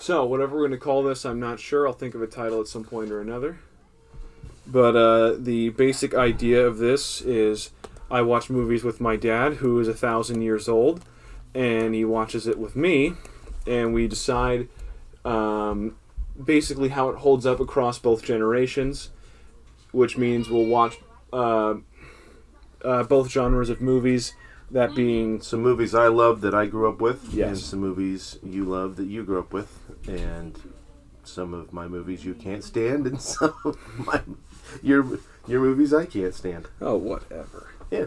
So, whatever we're going to call this, I'm not sure. I'll think of a title at some point or another. But the basic idea of this is I watch movies with my dad, who is 1,000 years old, and he watches it with me, and we decide basically how it holds up across both generations, which means we'll watch both genres of movies, that being... Some movies I love that I grew up with, yes, and some movies you love that you grew up with, and some of my movies you can't stand, and some of your movies I can't stand. Oh, whatever. Yeah.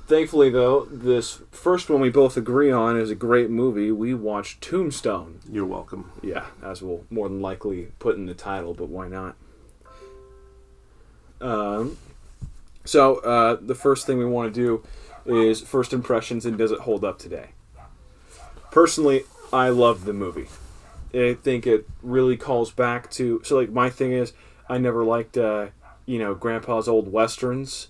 Thankfully, though, this first one we both agree on is a great movie. We watched Tombstone. You're welcome. Yeah, as we'll more than likely put in the title, but why not? So, the first thing we want to do is first impressions and does it hold up today? Personally, I love the movie. I think it really calls back to... So, like, my thing is, I never liked, Grandpa's old westerns,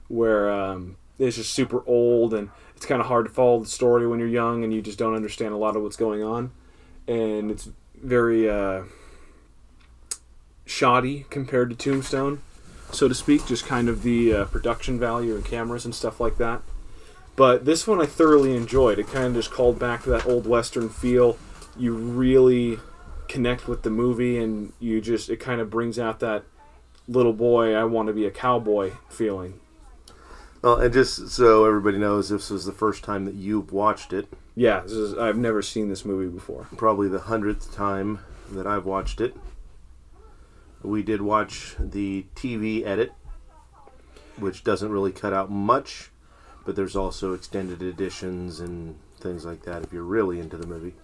where it's just super old, and it's kind of hard to follow the story when you're young, and you just don't understand a lot of what's going on. And it's very shoddy compared to Tombstone, so to speak, just kind of the production value and cameras and stuff like that. But this one I thoroughly enjoyed. It kind of just called back to that old western feel. You really connect with the movie, and it kind of brings out that little boy, I want to be a cowboy feeling. Well, and just so everybody knows, this was the first time that you've watched it. Yeah, I've never seen this movie before. Probably the 100th time that I've watched it. We did watch the TV edit, which doesn't really cut out much, but there's also extended editions and things like that if you're really into the movie.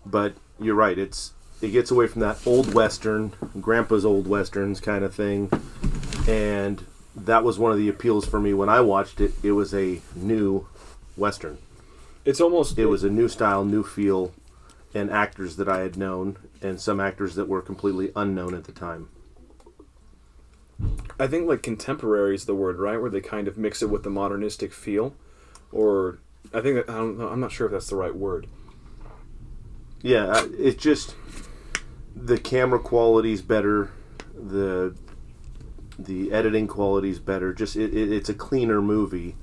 But you're right, it gets away from that old western, Grandpa's old westerns kind of thing, and that was one of the appeals for me when I watched it. It was a new western. It was a new style, new feel, and actors that I had known, and some actors that were completely unknown at the time. I think like contemporary is the word, right? Where they kind of mix it with the modernistic feel, or I think that I'm not sure if that's the right word. Yeah, it's just the camera quality's better, the editing quality's better. Just it's a cleaner movie,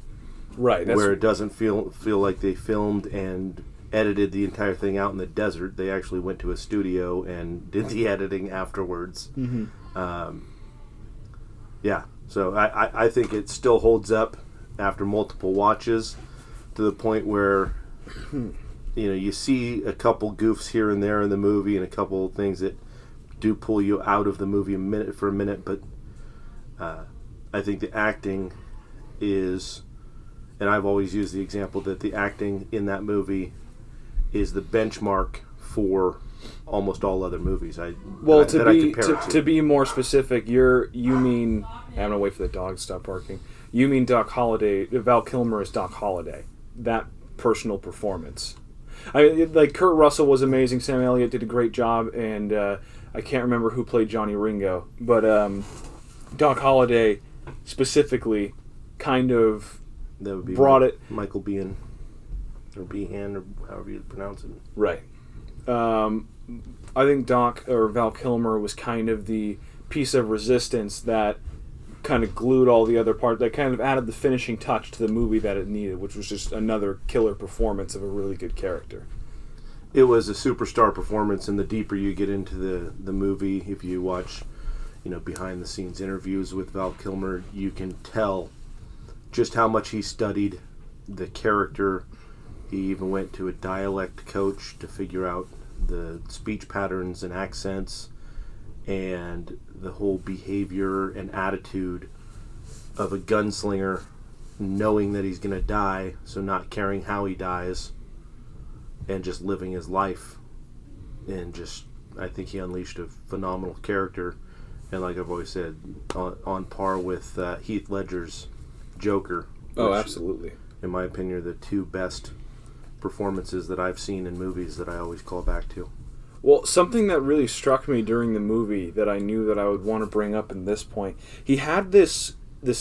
right? Where it doesn't feel like they filmed and edited the entire thing out in the desert. They actually went to a studio and did the editing afterwards. Mm-hmm. Yeah, so I think it still holds up after multiple watches, to the point where you see a couple goofs here and there in the movie and a couple things that do pull you out of the movie for a minute, but I think the acting is, and I've always used the example that the acting in that movie is the benchmark for almost all other movies. To be more specific, you mean, I'm gonna wait for the dog to stop barking. You mean Val Kilmer as Doc Holliday. That personal performance. Like Kurt Russell was amazing. Sam Elliott did a great job, and I can't remember who played Johnny Ringo, but Doc Holliday specifically kind of that would be Michael Biehn, or Behan, or however you pronounce it. Right. I think Val Kilmer was kind of the piece of resistance that kind of glued all the other parts, that kind of added the finishing touch to the movie that it needed, which was just another killer performance of a really good character. It was a superstar performance, and the deeper you get into the movie, if you watch, behind the scenes interviews with Val Kilmer, you can tell just how much he studied the character. He even went to a dialect coach to figure out the speech patterns and accents and the whole behavior and attitude of a gunslinger, knowing that he's going to die, so not caring how he dies and just living his life. And just, I think he unleashed a phenomenal character, and like I've always said, on par with Heath Ledger's Joker. Oh, absolutely. In my opinion, are the two best performances that I've seen in movies that I always call back to. Well, something that really struck me during the movie that I knew that I would want to bring up in this point, he had this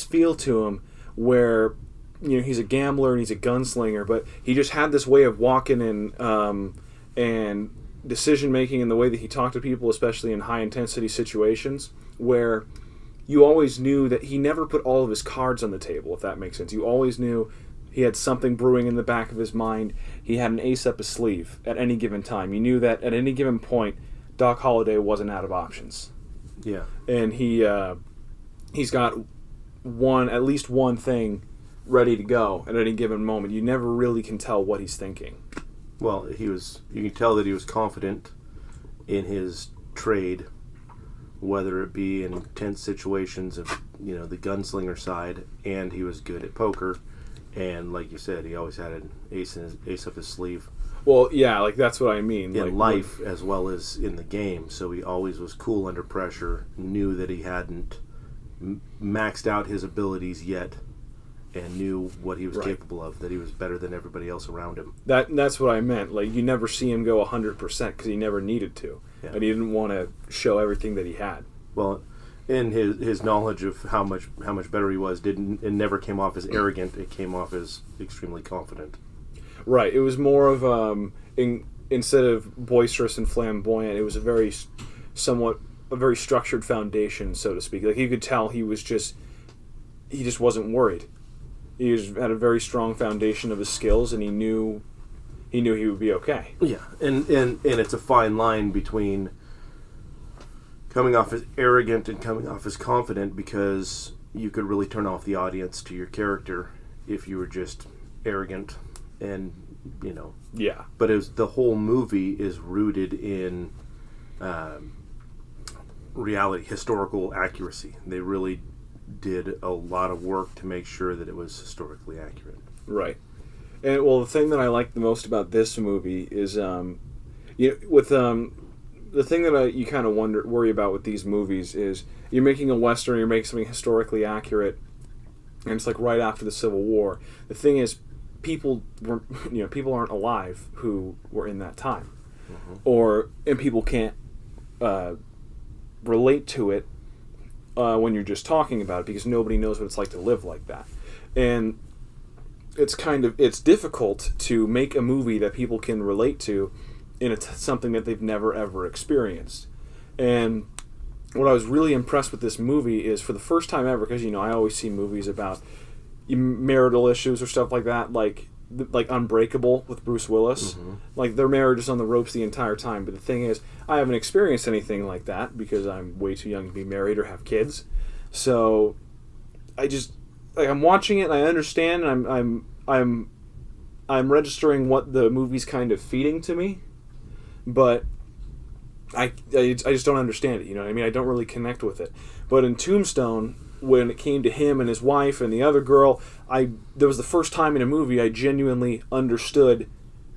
feel to him where, he's a gambler and he's a gunslinger, but he just had this way of walking in and decision making and the way that he talked to people, especially in high intensity situations, where you always knew that he never put all of his cards on the table, if that makes sense. You always knew he had something brewing in the back of his mind. He had an ace up his sleeve at any given time. You knew that at any given point, Doc Holliday wasn't out of options. Yeah. And he's got at least one thing ready to go at any given moment. You never really can tell what he's thinking. Well, you can tell that he was confident in his trade, whether it be in tense situations of, the gunslinger side, and he was good at poker. And like you said, he always had an ace up his sleeve. Well, yeah, like that's what I mean. In life as well as in the game. So he always was cool under pressure, knew that he hadn't maxed out his abilities yet, and knew what he was capable of, that he was better than everybody else around him. That's what I meant. Like, you never see him go 100% because he never needed to. Yeah. And he didn't want to show everything that he had. Well, and his knowledge of how much better he was it never came off as arrogant. It came off as extremely confident. Right. It was more of instead of boisterous and flamboyant, it was a very structured foundation, so to speak. Like, you could tell he just wasn't worried. He had a very strong foundation of his skills, and he knew he would be okay. Yeah, and it's a fine line between coming off as arrogant and coming off as confident, because you could really turn off the audience to your character if you were just arrogant and, Yeah. But the whole movie is rooted in reality, historical accuracy. They really did a lot of work to make sure that it was historically accurate. Right. And the thing that I like the most about this movie is, the thing that you kind of worry about with these movies is you're making a Western, you're making something historically accurate, and it's like right after the Civil War. The thing is, people aren't alive who were in that time, and people can't relate to it when you're just talking about it, because nobody knows what it's like to live like that. And it's difficult to make a movie that people can relate to in something that they've never ever experienced. And what I was really impressed with this movie is, for the first time ever, because I always see movies about marital issues or stuff like that, like Unbreakable with Bruce Willis. Like, their marriage is on the ropes the entire time. But the thing is, I haven't experienced anything like that because I'm way too young to be married or have kids. So I'm watching it and I understand, and I'm registering what the movie's kind of feeding to me, but I just don't understand it. You know what I mean? I don't really connect with it. But in Tombstone, when it came to him and his wife and the other girl, there was the first time in a movie I genuinely understood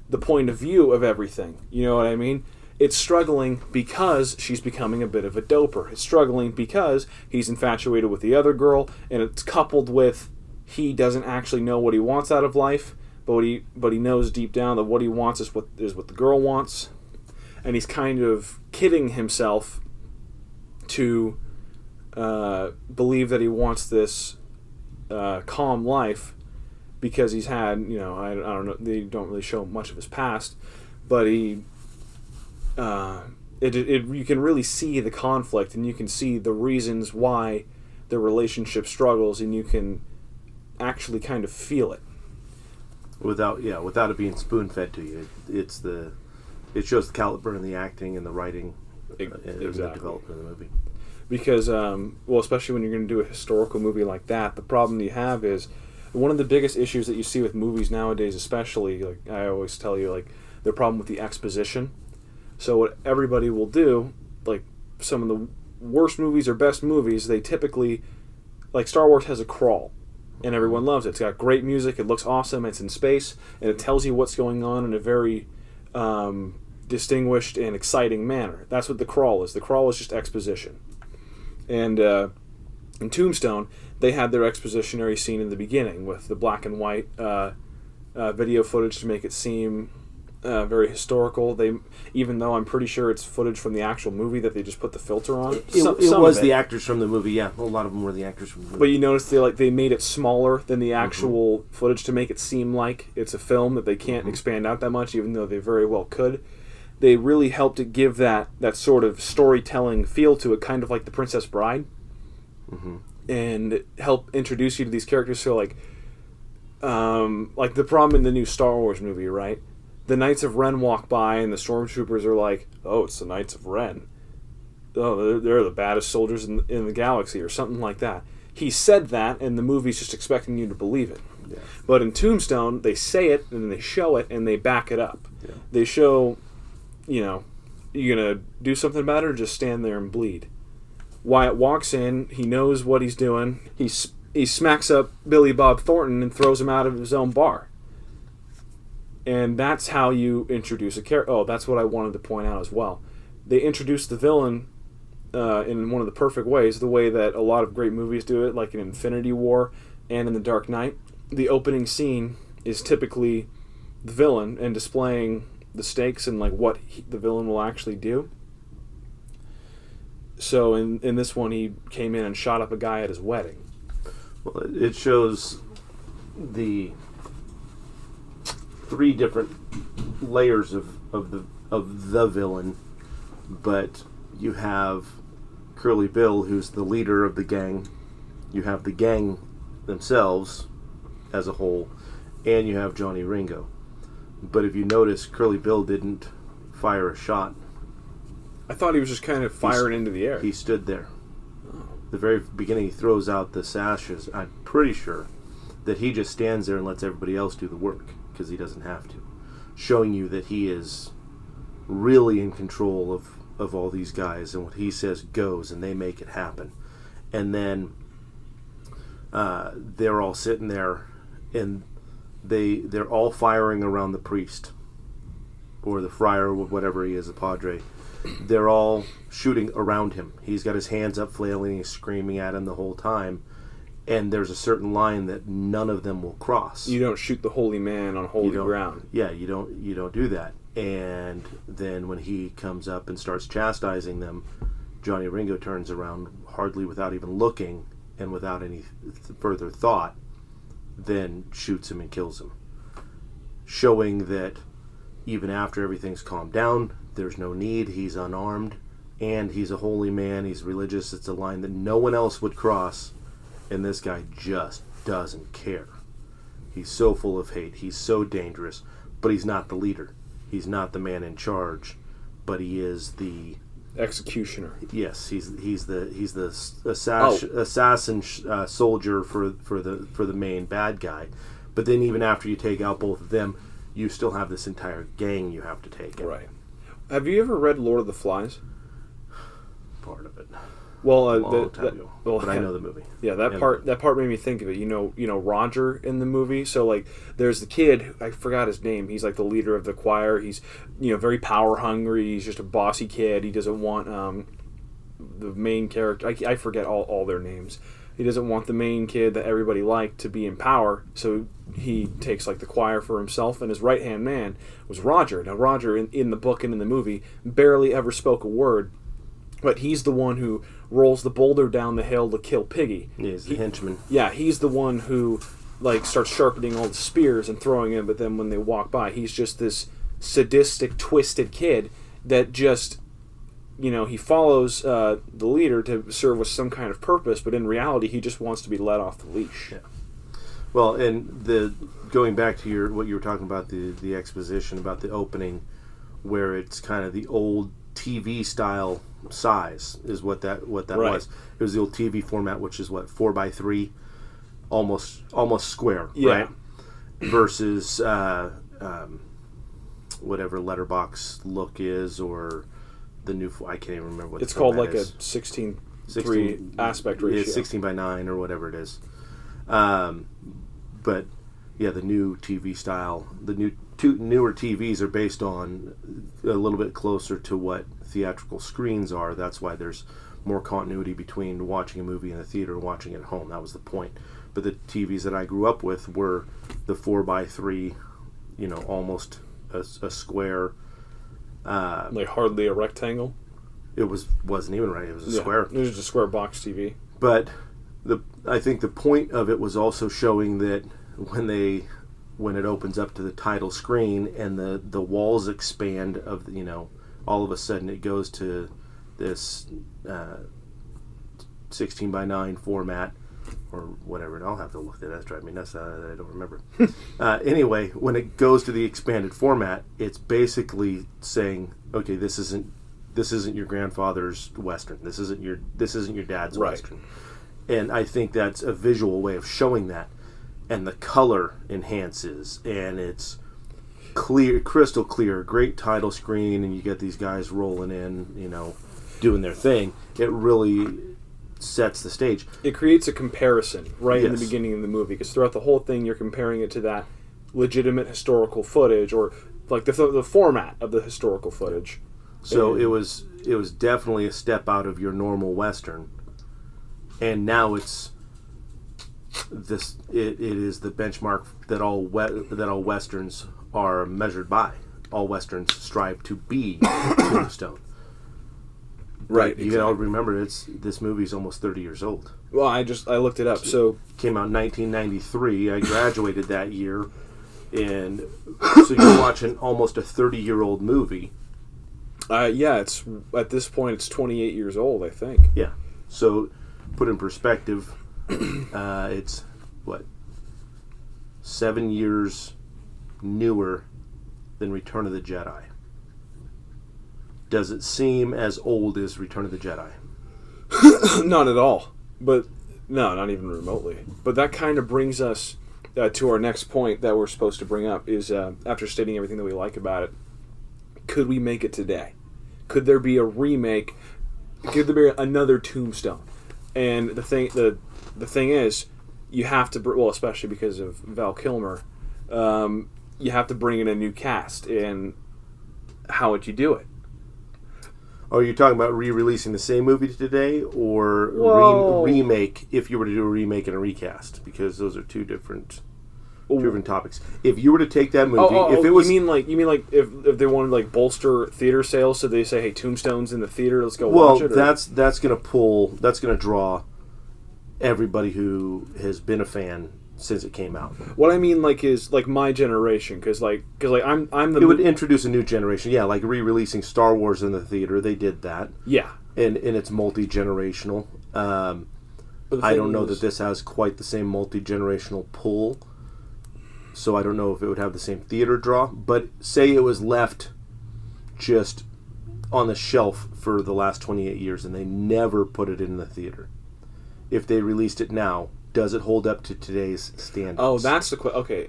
the point of view of everything. You know what I mean? It's struggling because she's becoming a bit of a doper. It's struggling because he's infatuated with the other girl, and it's coupled with he doesn't actually know what he wants out of life, but he knows deep down that what he wants is what the girl wants, and he's kind of kidding himself to believe that he wants this calm life because he's had, I don't know, they don't really show much of his past, but you can really see the conflict, and you can see the reasons why the relationship struggles, and you can actually kind of feel it without it being spoon-fed to you. It shows the caliber in the acting and the writing and the development of the movie. Because, especially when you're going to do a historical movie like that, the problem you have is one of the biggest issues that you see with movies nowadays, especially, like I always tell you, like the problem with the exposition. So what everybody will do, like some of the worst movies or best movies, they typically, like Star Wars has a crawl, and everyone loves it. It's got great music, it looks awesome, it's in space, and it tells you what's going on in a very distinguished and exciting manner. That's what the crawl is. The crawl is just exposition. And in Tombstone, they had their expositionary scene in the beginning with the black and white video footage to make it seem very historical. Even though I'm pretty sure it's footage from the actual movie that they just put the filter on. It was the actors from the movie, yeah. A lot of them were the actors from the movie. But you notice they made it smaller than the actual footage to make it seem like it's a film that they can't expand out that much, even though they very well could. they really helped it give that sort of storytelling feel to it, kind of like The Princess Bride, and help introduce you to these characters. So like the problem in the new Star Wars movie, right? The Knights of Ren walk by, and the stormtroopers are like, "Oh, it's the Knights of Ren. Oh, they're the baddest soldiers in the galaxy," or something like that. He said that, and the movie's just expecting you to believe it. Yeah. But in Tombstone, they say it, and they show it, and they back it up. Yeah. They show, you're going to do something about it, or just stand there and bleed. Wyatt walks in, he knows what he's doing, he smacks up Billy Bob Thornton and throws him out of his own bar. And that's how you introduce a character. Oh, that's what I wanted to point out as well. They introduced the villain in one of the perfect ways, the way that a lot of great movies do it, like in Infinity War and in The Dark Knight. The opening scene is typically the villain and displaying the stakes and like what the villain will actually do. So in this one, he came in and shot up a guy at his wedding. Well, it shows the 3 different layers of the villain, but you have Curly Bill, who's the leader of the gang. You have the gang themselves as a whole, and you have Johnny Ringo. But if you notice, Curly Bill didn't fire a shot. I thought he was just kind of firing into the air. He stood there. The very beginning, he throws out the sashes. I'm pretty sure that he just stands there and lets everybody else do the work because he doesn't have to, showing you that he is really in control of all these guys, and what he says goes, and they make it happen. And then they're all sitting there, and they're all firing around the priest or the friar or whatever he is, the padre. They're all shooting around him. He's got his hands up flailing, he's screaming at him the whole time, and there's a certain line that none of them will cross. You don't shoot the holy man on holy ground. Yeah, you don't do that. And then when he comes up and starts chastising them, Johnny Ringo turns around, hardly without even looking and without any further thought, then shoots him and kills him, showing that even after everything's calmed down, there's no need. He's unarmed, and he's a holy man. He's religious. It's a line that no one else would cross, and this guy just doesn't care. He's so full of hate. He's so dangerous, but he's not the leader. He's not the man in charge, but he is the executioner. Yes, he's the assassin soldier for the main bad guy. But then even after you take out both of them, you still have this entire gang you have to take out. Right. Have you ever read Lord of the Flies? Part of it. Well, but I know the movie. Yeah, that part made me think of it. You know Roger in the movie. So like, there's the kid. I forgot his name. He's like the leader of the choir. He's very power hungry. He's just a bossy kid. He doesn't want the main character. I forget all their names. He doesn't want the main kid that everybody liked to be in power. So he takes like the choir for himself. And his right hand man was Roger. Now Roger in the book and in the movie barely ever spoke a word. But he's the one who rolls the boulder down the hill to kill Piggy. Yeah, he's the henchman. Yeah, he's the one who like starts sharpening all the spears and throwing them, but then when they walk by, he's just this sadistic, twisted kid that just, he follows the leader to serve with some kind of purpose, but in reality, he just wants to be let off the leash. Yeah. Well, and going back to what you were talking about, the exposition about the opening, where it's kind of the old TV style size is what that right. was. It was the old TV format, which is 4x3, almost square, yeah. right? Versus whatever letterbox look is, or the new. I can't even remember what it's called. Like is. A 16:3 aspect ratio. It's 16:9 or whatever it is. But yeah, the new TV style, newer TVs are based on a little bit closer to what theatrical screens are. That's why there's more continuity between watching a movie in the theater and watching it at home. That was the point. But the TVs that I grew up with were the 4x3, almost a square. Like hardly a rectangle. It wasn't even right. It was a square. It was just a square box TV. But I think the point of it was also showing that when they when it opens up to the title screen and the walls expand of, all of a sudden it goes to this 16 by 9 format or whatever, and I'll have to look at that. That's driving me nuts. I don't remember. Anyway, when it goes to the expanded format, it's basically saying, okay, this isn't your grandfather's Western. This isn't your dad's right. Western. And I think that's a visual way of showing that. And the color enhances, and it's clear, crystal clear, great title screen, and you get these guys rolling in, doing their thing. It really sets the stage. It creates a comparison right Yes. in the beginning of the movie, because throughout the whole thing you're comparing it to that legitimate historical footage, or like the format of the historical footage. So it was definitely a step out of your normal Western, and now it's this. It is the benchmark that all Westerns are measured by. All Westerns strive to be Tombstone. Right. You gotta remember, this movie's almost 30 years old. Well, I looked it up. So Came out in 1993. I graduated that year, and so you're watching almost a 30-year-old movie. yeah, it's at this point it's 28 years old, I think. Yeah. So, put in perspective, it's 7 years newer than Return of the Jedi. Does it seem as old as Return of the Jedi? Not at all. But no, not even remotely. But that kind of brings us to our next point that we're supposed to bring up is after stating everything that we like about it, could we make it today? Could there be a remake? Could there be another Tombstone? And the thing is, you have to, well, especially because of Val Kilmer, you have to bring in a new cast. And how would you do it? Are you talking about re-releasing the same movie today, or remake? If you were to do a remake and a recast, because those are two different topics. If you were to take that movie, if it was, you mean like if they wanted like bolster theater sales, so they say, hey, Tombstone's in the theater, let's go watch it. Well, that's going to draw everybody who has been a fan since it came out. What I mean is my generation, because I'm the. It would introduce a new generation, yeah, like re-releasing Star Wars in the theater. They did that, yeah, and it's multi-generational. I don't know that this has quite the same multi-generational pull, so I don't know if it would have the same theater draw. But say it was left just on the shelf for the last 28 years, and they never put it in the theater. If they released it now, does it hold up to today's standards? Oh, that's the question. Okay.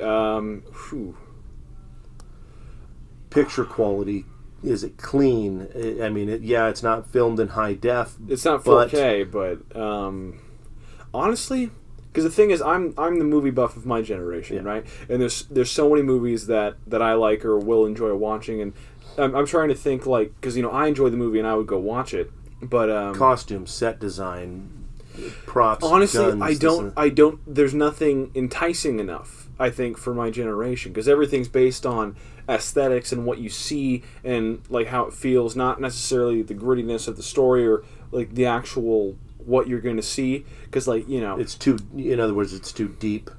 Picture quality, is it clean? I mean, it's not filmed in high def. It's not 4K, but honestly, because the thing is, I'm the movie buff of my generation, right? And there's so many movies that I like or will enjoy watching, and I'm trying to think because I enjoy the movie and I would go watch it, but costume, set design, props. Honestly, guns, I don't. There's nothing enticing enough, I think, for my generation, because everything's based on aesthetics and what you see and like how it feels, not necessarily the grittiness of the story or like the actual what you're going to see. Because it's too. In other words, it's too deep.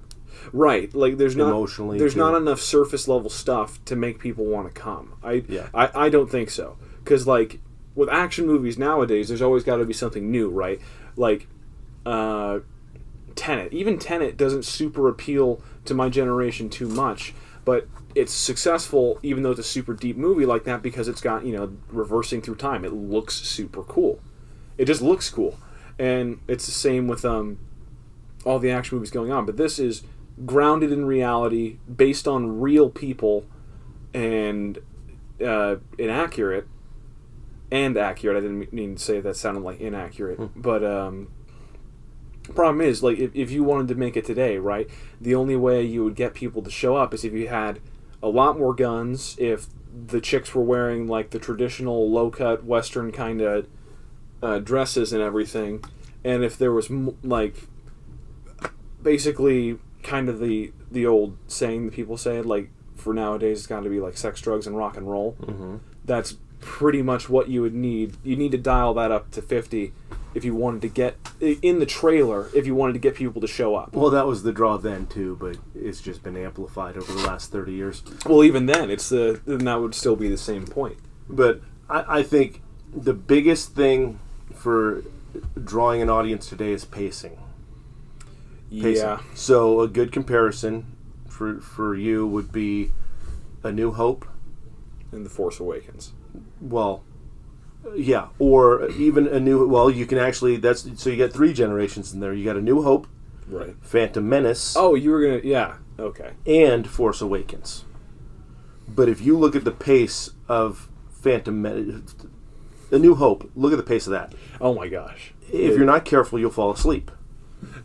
Right, like there's not emotionally. There's not enough surface level stuff to make people want to come. I don't think so, because like with action movies nowadays, there's always got to be something new, right? Like. Tenet. Even Tenet doesn't super appeal to my generation too much, but it's successful even though it's a super deep movie like that because it's got, reversing through time. It looks super cool. It just looks cool. And it's the same with all the action movies going on, but this is grounded in reality, based on real people, and inaccurate. And accurate. I didn't mean to say that sounded like inaccurate, but problem is, like, if you wanted to make it today, right, the only way you would get people to show up is if you had a lot more guns, if the chicks were wearing, like, the traditional low-cut Western kind of dresses and everything, and if there was, like, basically kind of the old saying that people say, like, for nowadays it's got to be, like, sex, drugs, and rock and roll. Mm-hmm. That's pretty much what you would need. You need to dial that up to 50 if you wanted to get in the trailer, if you wanted to get people to show up. Well, that was the draw then too, but it's just been amplified over the last 30 years. Well, even then, then that would still be the same point. But I think the biggest thing for drawing an audience today is pacing. Yeah. So a good comparison for you would be A New Hope And The Force Awakens. Well, yeah, or even a new. Well, you can actually. So you got 3 generations in there. You got A New Hope, right? Phantom Menace. Oh, you were gonna. Yeah. Okay. And Force Awakens. But if you look at the pace of Phantom Menace, A New Hope, look at the pace of that. Oh my gosh! If you're not careful, you'll fall asleep.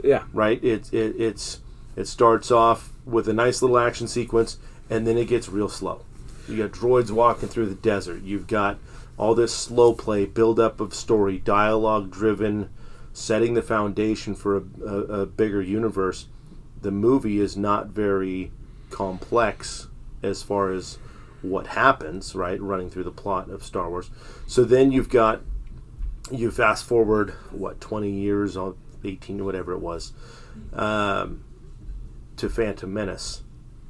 Yeah. Right. It starts off with a nice little action sequence, and then it gets real slow. You got droids walking through the desert. You've got all this slow play, build-up of story, dialogue-driven, setting the foundation for a bigger universe. The movie is not very complex as far as what happens, right, running through the plot of Star Wars. So then you fast forward, 20 years, 18, whatever it was, to Phantom Menace.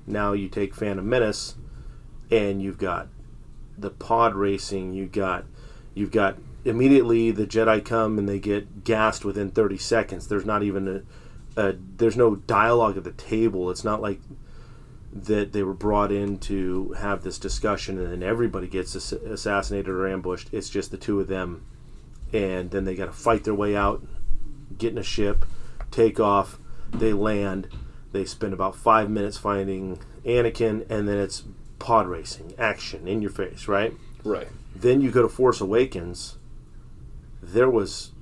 Now you take Phantom Menace, and you've got the pod racing. You've got immediately the Jedi come and they get gassed within 30 seconds. There's not even there's no dialogue at the table. It's not like that they were brought in to have this discussion and then everybody gets assassinated or ambushed. It's just the two of them, and then they got to fight their way out, get in a ship, take off. They land. They spend about 5 minutes finding Anakin, and then it's pod racing, action, in your face, right? Right. Then you go to Force Awakens. Was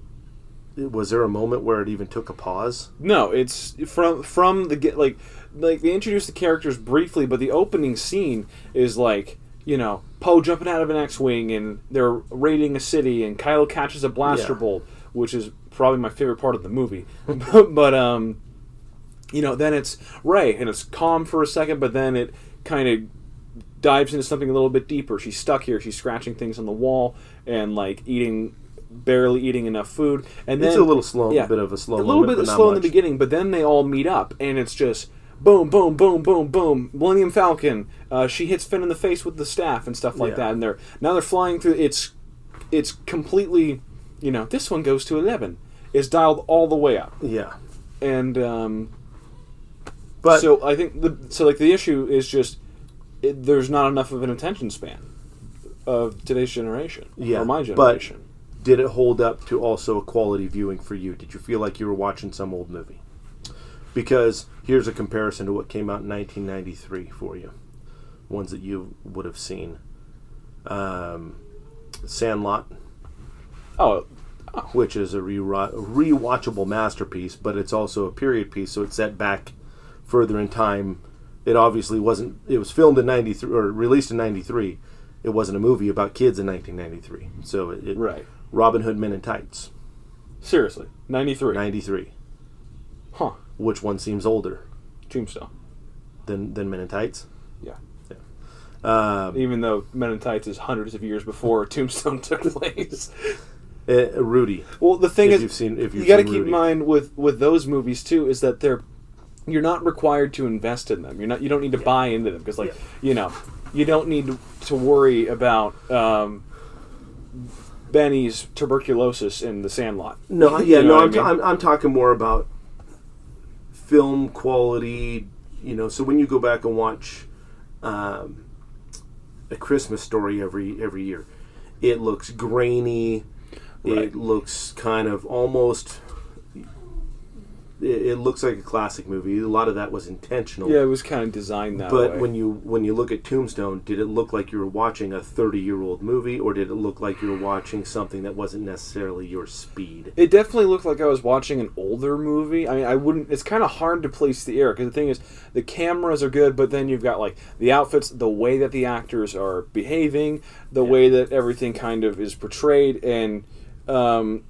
there a moment where it even took a pause? No, it's from the get like they introduce the characters briefly, but the opening scene is like, Poe jumping out of an X-wing and they're raiding a city and Kylo catches a blaster bolt, which is probably my favorite part of the movie. but then it's Rey and it's calm for a second, but then it kind of dives into something a little bit deeper. She's stuck here. She's scratching things on the wall and barely eating enough food. And it's then a little slow, a bit of a slow moment, a little bit slow in the much. beginning. But then they all meet up, and it's just boom, boom, boom, boom, boom. Millennium Falcon. She hits Finn in the face with the staff and stuff like that. And they're flying through. It's completely, this one goes to 11. It's dialed all the way up. Yeah. And but so I think the issue is just. There's not enough of an attention span of today's generation, or my generation. But did it hold up to also a quality viewing for you? Did you feel like you were watching some old movie? Because here's a comparison to what came out in 1993 for you, ones that you would have seen. Sandlot, which is a rewatchable masterpiece, but it's also a period piece, so it's set back further in time. It obviously wasn't. It was filmed in 93 or released in 93. It wasn't a movie about kids in 1993. So right. Robin Hood Men in Tights. Seriously, 93. 93. Huh. Which one seems older? Tombstone. Than Men in Tights? Yeah. Even though Men in Tights is hundreds of years before Tombstone took place. Rudy. Well, the thing is, you got to keep in mind with those movies too is that you're not required to invest in them. You don't need to buy into them because, you don't need to worry about Benny's tuberculosis in The Sandlot. No, I'm talking more about film quality. So when you go back and watch A Christmas Story every year, it looks grainy. Right. It looks kind of almost. It looks like a classic movie. A lot of that was intentional. Yeah, it was kind of designed that way. But when you look at Tombstone, did it look like you were watching a 30-year-old movie, or did it look like you were watching something that wasn't necessarily your speed? It definitely looked like I was watching an older movie. I mean, I wouldn't. It's kind of hard to place the era because the thing is, the cameras are good, but then you've got the outfits, the way that the actors are behaving, the way that everything kind of is portrayed, and. Well,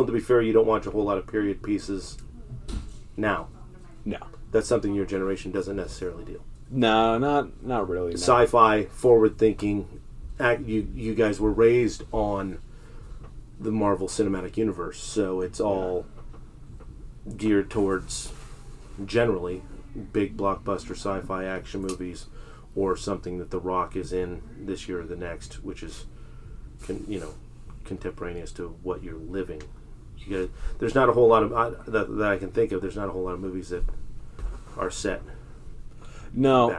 to be fair, you don't watch a whole lot of period pieces. Now, no, that's something your generation doesn't necessarily do. No, not really. No. Sci-fi, forward-thinking. You guys were raised on the Marvel Cinematic Universe. So it's all geared towards, generally, big blockbuster sci-fi action movies, or something that The Rock is in this year or the next, which is, contemporaneous to what you're living. There's not a whole lot of that I can think of. There's not a whole lot of movies that are set. No,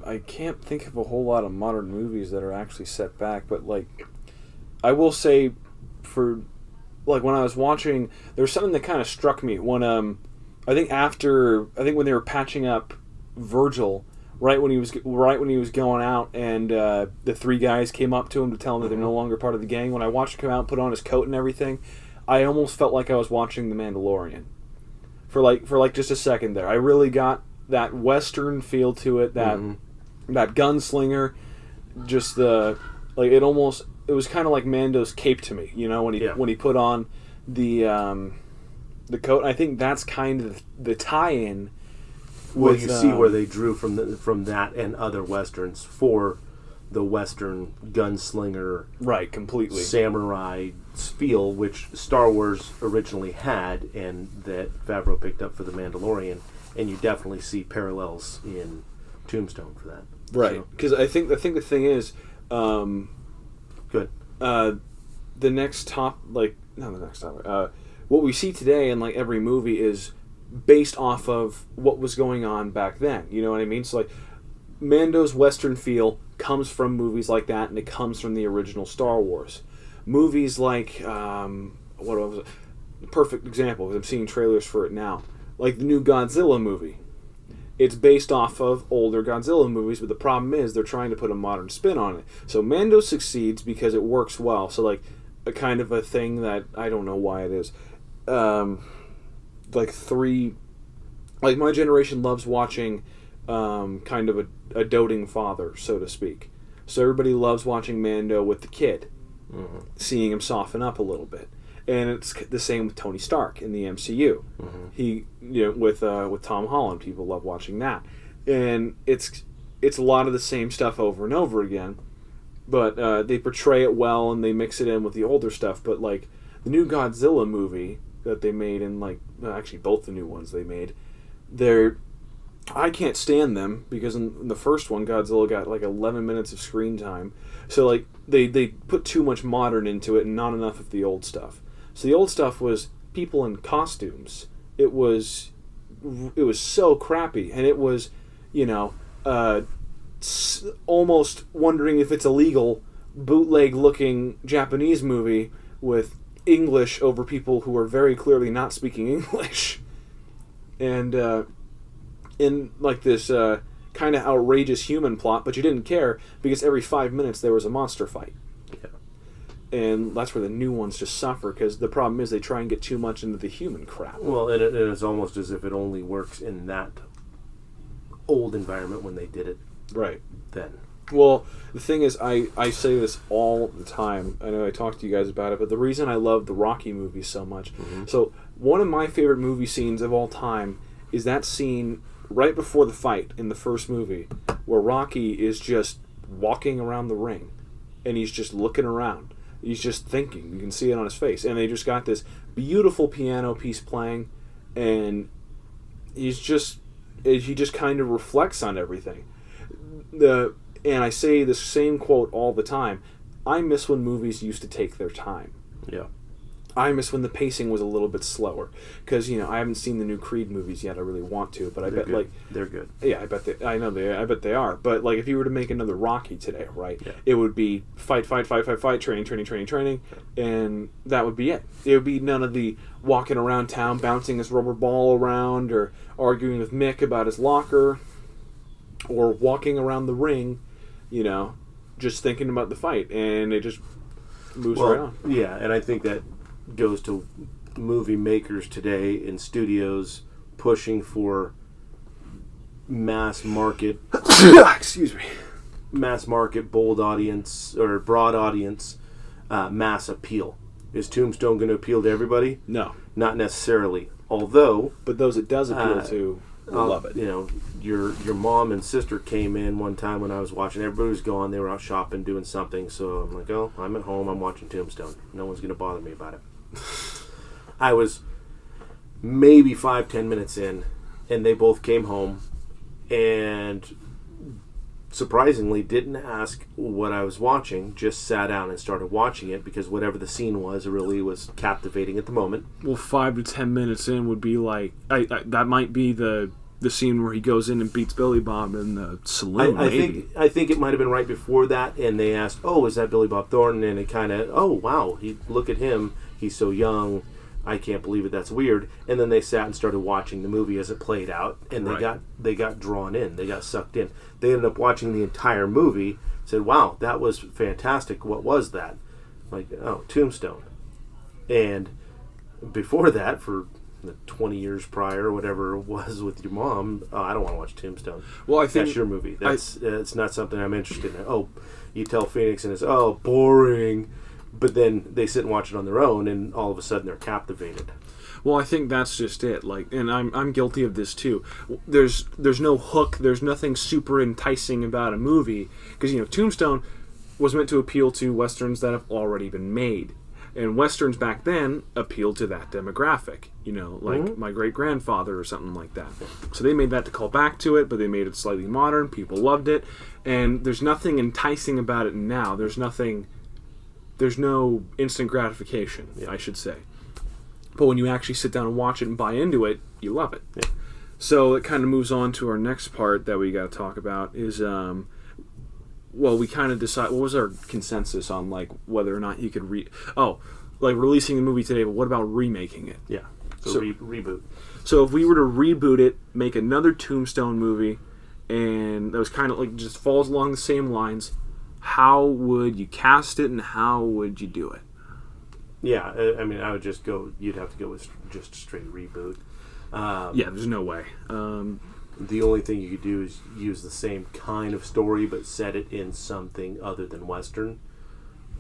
I can't think of a whole lot of modern movies that are actually set back. But I will say, when I was watching, there was something that kind of struck me when I think when they were patching up Virgil, right when he was going out, and the three guys came up to him to tell him that they're no longer part of the gang. When I watched him come out and put on his coat and everything, I almost felt like I was watching The Mandalorian. For just a second there, I really got that Western feel to it. That gunslinger, just it was kind of like Mando's cape to me. When he put on the coat. And I think that's kind of the tie-in. Well, you see where they drew from that and other westerns for the Western gunslinger, right? Completely samurai feel, which Star Wars originally had, and that Favreau picked up for The Mandalorian, and you definitely see parallels in Tombstone for that, right? Because I think the thing is, good. The next top, not the next topic. What we see today in every movie is based off of what was going on back then. You know what I mean? So Mando's Western feel comes from movies like that, and it comes from the original Star Wars. Movies like, what was it? Perfect example, because I'm seeing trailers for it now. Like the new Godzilla movie. It's based off of older Godzilla movies, but the problem is they're trying to put a modern spin on it. So Mando succeeds because it works well. So a kind of a thing that I don't know why it is. My generation loves watching kind of a doting father, so to speak. So everybody loves watching Mando with the kid, seeing him soften up a little bit. And it's the same with Tony Stark in the MCU. He, with Tom Holland, people love watching that, and it's a lot of the same stuff over and over again. But they portray it well, and they mix it in with the older stuff. But the new Godzilla movie that they made, and actually both the new ones they made, I can't stand them because in the first one Godzilla got 11 minutes of screen time. So they put too much modern into it and not enough of the old stuff. So the old stuff was people in costumes. It was so crappy, and it was almost wondering if it's illegal bootleg looking Japanese movie with English over people who are very clearly not speaking English, and in this kind of outrageous human plot, but you didn't care because every 5 minutes there was a monster fight. And that's where the new ones just suffer, because the problem is they try and get too much into the human crap. Well, and it's almost as if it only works in that old environment when they did it right then. Well, the thing is, I say this all the time. I know I talked to you guys about it, but the reason I love the Rocky movies so much. So one of my favorite movie scenes of all time is that scene right before the fight in the first movie where Rocky is just walking around the ring, and he's just looking around. He's just thinking. You can see it on his face. And they just got this beautiful piano piece playing, and he just kind of reflects on everything. And I say the same quote all the time. I miss when movies used to take their time. Yeah. I miss when the pacing was a little bit slower, because I haven't seen the new Creed movies yet. I really want to, but they're good. Yeah, I bet they are. But if you were to make another Rocky today, right? Yeah. It would be fight, training, and that would be it. It would be none of the walking around town, bouncing his rubber ball around, or arguing with Mick about his locker, or walking around the ring, just thinking about the fight, and it just moves around. Yeah, and I think that goes to movie makers today in studios pushing for mass market excuse me, mass market, bold audience or broad audience, mass appeal. Is Tombstone going to appeal to everybody? No, not necessarily. Although, but those it does appeal to, will love it. You know, your mom and sister came in one time when I was watching. Everybody was gone. They were out shopping, doing something. So I'm like, oh, I'm at home. I'm watching Tombstone. No one's going to bother me about it. I was maybe 5-10 minutes in, and they both came home, and surprisingly didn't ask what I was watching, just sat down and started watching it because whatever the scene was, it really was captivating at the moment. Well, 5 to 10 minutes in would be like that might be the scene where he goes in and beats Billy Bob in the saloon. I think it might have been right before that, and they asked, "Oh, is that Billy Bob Thornton?" And it kind of, "Oh, wow, look at him, he's so young. I can't believe it. That's weird." And then they sat and started watching the movie as it played out, and they got drawn in. They got sucked in. They ended up watching the entire movie. Said, "Wow, that was fantastic. What was that?" Like, "Oh, Tombstone." And before that, for the 20 years prior, or whatever it was with your mom, "Oh, I don't want to watch Tombstone." Well, I think that's your movie. It's not something I'm interested in. Oh, you tell Phoenix and it's, "Oh, boring." But then they sit and watch it on their own, and all of a sudden they're captivated. Well, I think that's just it. Like, and I'm guilty of this too. There's no hook. There's nothing super enticing about a movie because Tombstone was meant to appeal to westerns that have already been made, and westerns back then appealed to that demographic. Like my great grandfather or something like that. So they made that to call back to it, but they made it slightly modern. People loved it, and there's nothing enticing about it now. There's no instant gratification, I should say. But when you actually sit down and watch it and buy into it, you love it. Yeah. So it kind of moves on to our next part that we got to talk about is, we kind of decide, what was our consensus on, like, whether or not you could releasing the movie today, but what about remaking it? Yeah. So reboot. So if we were to reboot it, make another Tombstone movie, and that was kind of like just falls along the same lines, how would you cast it and how would you do it? Yeah, I mean, I would just go. You'd have to go with just a straight reboot. There's no way. The only thing you could do is use the same kind of story, but set it in something other than Western.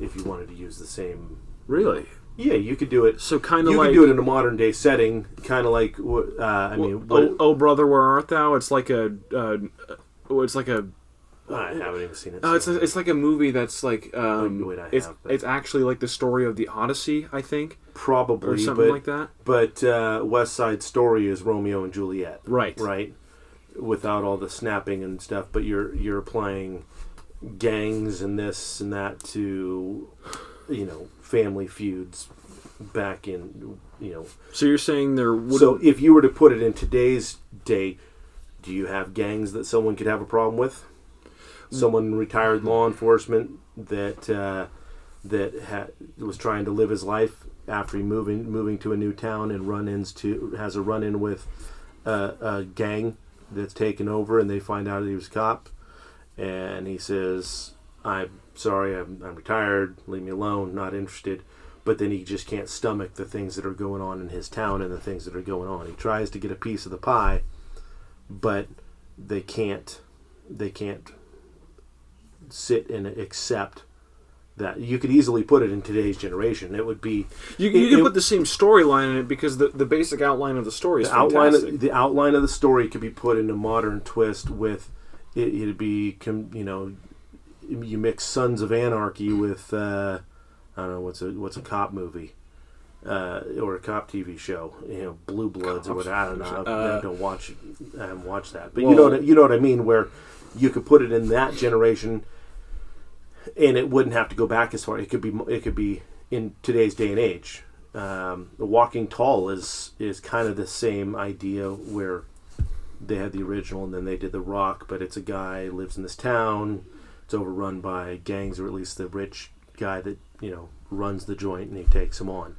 If you wanted to use the same. Really? Yeah, you could do it. So kind of you like could do it in a modern day setting, kind of like. Oh brother, where art thou? It's like a. I haven't even seen it. Oh, it's like a movie that's like it's actually like the story of the Odyssey, I think. Probably or something like that. But West Side Story is Romeo and Juliet, right, without all the snapping and stuff. But you're applying gangs and this and that to family feuds back in So you're saying there would. So if you were to put it in today's day, do you have gangs that someone could have a problem with? Someone in retired law enforcement that was trying to live his life after he moving to a new town and has a run-in with a gang that's taken over, and they find out he was a cop, and he says, "I'm sorry, I'm retired, leave me alone, not interested." But then he just can't stomach the things that are going on in his town and the things that are going on. He tries to get a piece of the pie, but they can't sit and accept that. You could easily put it in today's generation. It would be you could put the same storyline in it because the basic outline of the story is fantastic. The outline of the story could be put in a modern twist with it'd be you mix Sons of Anarchy with I don't know what's a cop movie or a cop TV show, Blue Bloods or whatever. I don't know. I haven't watched that, but you know what I mean, where you could put it in that generation, and it wouldn't have to go back as far. It could be in today's day and age. The Walking Tall is kind of the same idea, where they had the original and then they did The Rock, but it's a guy who lives in this town. It's overrun by gangs, or at least the rich guy that runs the joint, and he takes them on.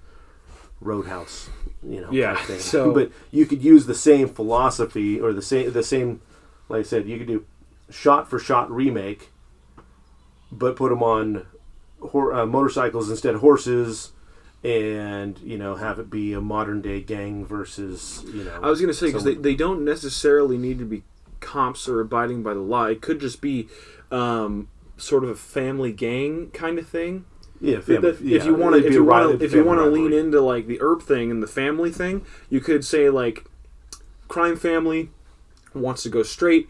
Roadhouse, yeah. Kind of thing. So, but you could use the same philosophy or the same. Like I said, you could do shot for shot remake, but put them on motorcycles instead of horses, and have it be a modern day gang versus I was going to say, because they don't necessarily need to be cops or abiding by the law. It could just be sort of a family gang kind of thing. Yeah, if you want to lean into like the Earp thing and the family thing, you could say like crime family, wants to go straight,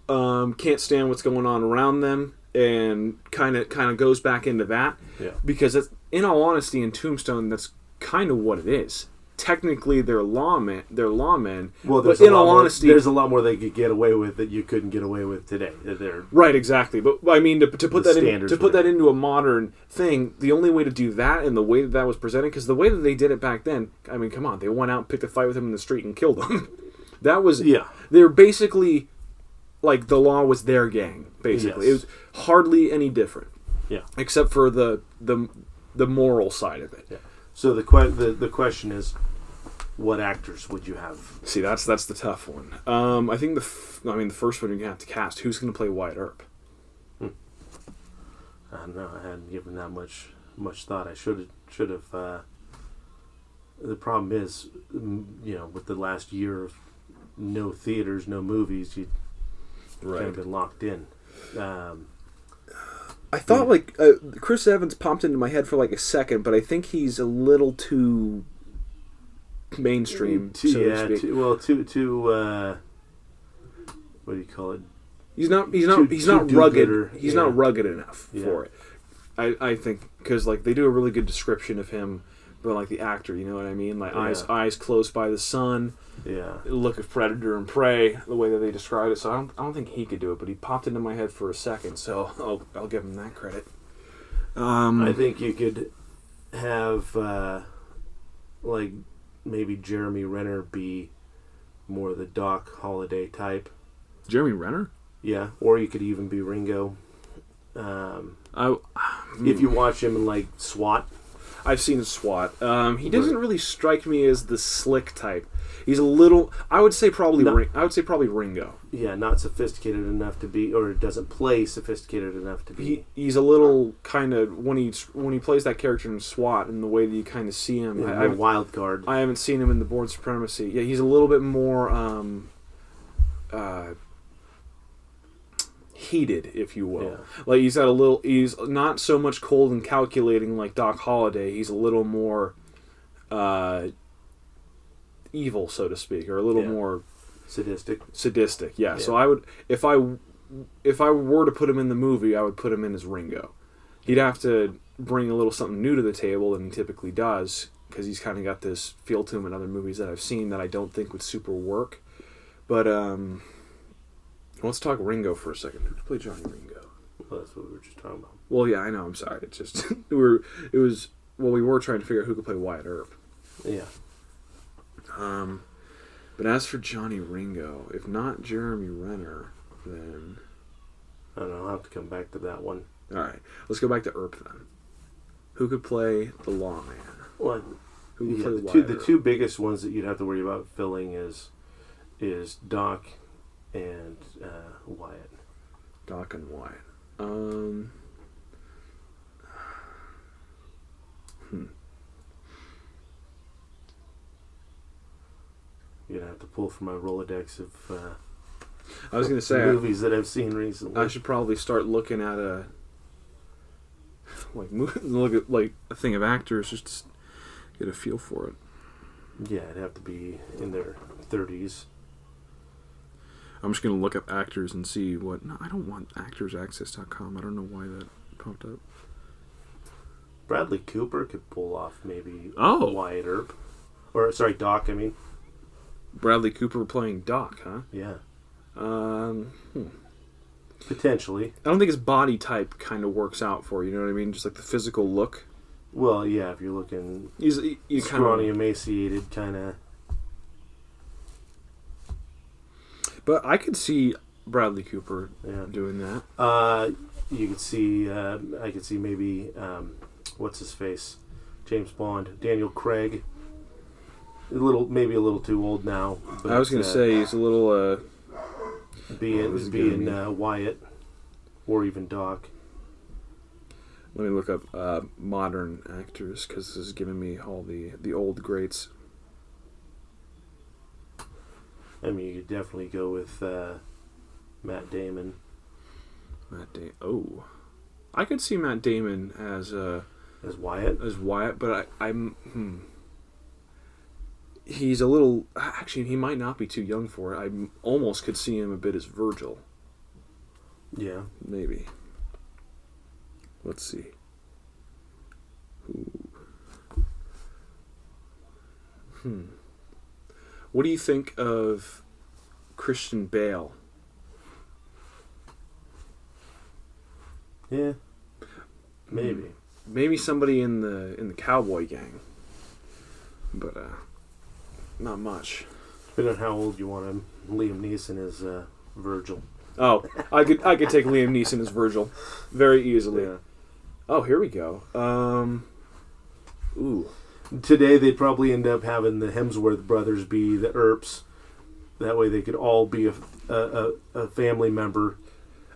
can't stand what's going on around them, and kind of goes back into that. Yeah. Because it's, in all honesty, in Tombstone, that's kind of what it is. Technically, they're lawmen. Well, but in all honesty, there's a lot more they could get away with that you couldn't get away with today. They're right, exactly. But I mean, to put that into a modern thing, the only way to do that and the way that was presented, because the way that they did it back then, I mean, come on, they went out and picked a fight with him in the street and killed him. That was They're basically like the law was their gang. Basically, It was hardly any different. Yeah, except for the moral side of it. Yeah. So the question is, what actors would you have? See, that's the tough one. I think the first one you're gonna have to cast. Who's gonna play Wyatt Earp? I don't know. I hadn't given that much thought. I should have. The problem is, with the last year of no theaters, no movies, you kind of been locked in. I thought Chris Evans popped into my head for like a second, but I think he's a little too mainstream. Too what do you call it? He's not rugged. He's not rugged enough for it. I think because they do a really good description of him, but like the actor, you know what I mean? Like eyes close by the sun. Yeah. Look of predator and prey, the way that they described it. So I don't think he could do it, but he popped into my head for a second. So I'll give him that credit. I think you could have maybe Jeremy Renner be more the Doc Holliday type. Jeremy Renner? Yeah, or you could even be Ringo. If you watch him in SWAT. I've seen SWAT. He doesn't really strike me as the slick type. He's a little. I would say probably Ringo. Yeah, not sophisticated enough to be, or doesn't play sophisticated enough to be. He's a little kind of when he plays that character in SWAT, and the way that you kind of see him. Yeah, wild card. I haven't seen him in the Bourne Supremacy. Yeah, he's a little bit more heated, if you will. Yeah. He's not so much cold and calculating like Doc Holliday. He's a little more evil, so to speak, or a little more sadistic. Yeah. So I would, if I were to put him in the movie, I would put him in as Ringo. He'd have to bring a little something new to the table than he typically does, because he's kind of got this feel to him in other movies that I've seen that I don't think would super work. But let's talk Ringo for a second. Who played Johnny Ringo? Well, that's what we were just talking about. Well, yeah, I know. I'm sorry. It's just we were trying to figure out who could play Wyatt Earp. Yeah. But as for Johnny Ringo, if not Jeremy Renner, then I don't know. I'll have to come back to that one. All right, let's go back to Earp then. Who could play the Lawman? Well, who could play Wyatt the Earp? two biggest ones that you'd have to worry about filling is Doc and Wyatt. Doc and Wyatt. You're gonna have to pull from my Rolodex of I was gonna say movies that I've seen recently. I should probably start looking at look at a thing of actors just to get a feel for it. Yeah, it'd have to be in their 30s. I'm just going to look up actors and see what... No, I don't want actorsaccess.com. I don't know why that popped up. Bradley Cooper could pull off maybe Wyatt Earp. Or, sorry, Doc, I mean. Bradley Cooper playing Doc, huh? Yeah. I Potentially. don't think his body type kind of works out for you know what I mean? Just like the physical look. Well, yeah, if you're looking... He's scrawny, emaciated, kind of... But I could see Bradley Cooper doing that. You could see, I could see maybe, what's his face? James Bond, Daniel Craig. Maybe a little too old now. But, I was going to say he's a little. Being Wyatt, or even Doc. Let me look up modern actors because this is giving me all the old greats. I mean, you could definitely go with Matt Damon. Oh, I could see Matt Damon as Wyatt. But he's a little... Actually, he might not be too young for it. I almost could see him a bit as Virgil. Yeah. Maybe. Let's see. What do you think of Christian Bale? Yeah. Maybe. Maybe somebody in the cowboy gang. But not much. Depending on how old you want him. Liam Neeson is Virgil. Oh, I could take Liam Neeson as Virgil very easily. Yeah. Oh, here we go. Ooh. Today they'd probably end up having the Hemsworth brothers be the Earps. That way they could all be a family member.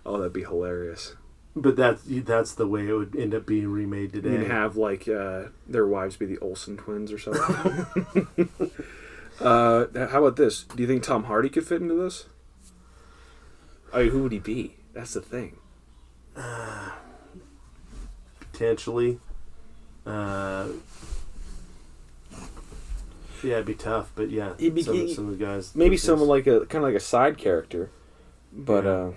Oh, that'd be hilarious. But that's the way it would end up being remade today. You'd have like their wives be the Olsen twins or something. How about this? Do you think Tom Hardy could fit into this? I mean, who would he be? That's the thing. Potentially. Yeah, it'd be tough, but yeah, some of the guys. Maybe someone like a kind of like a side character, but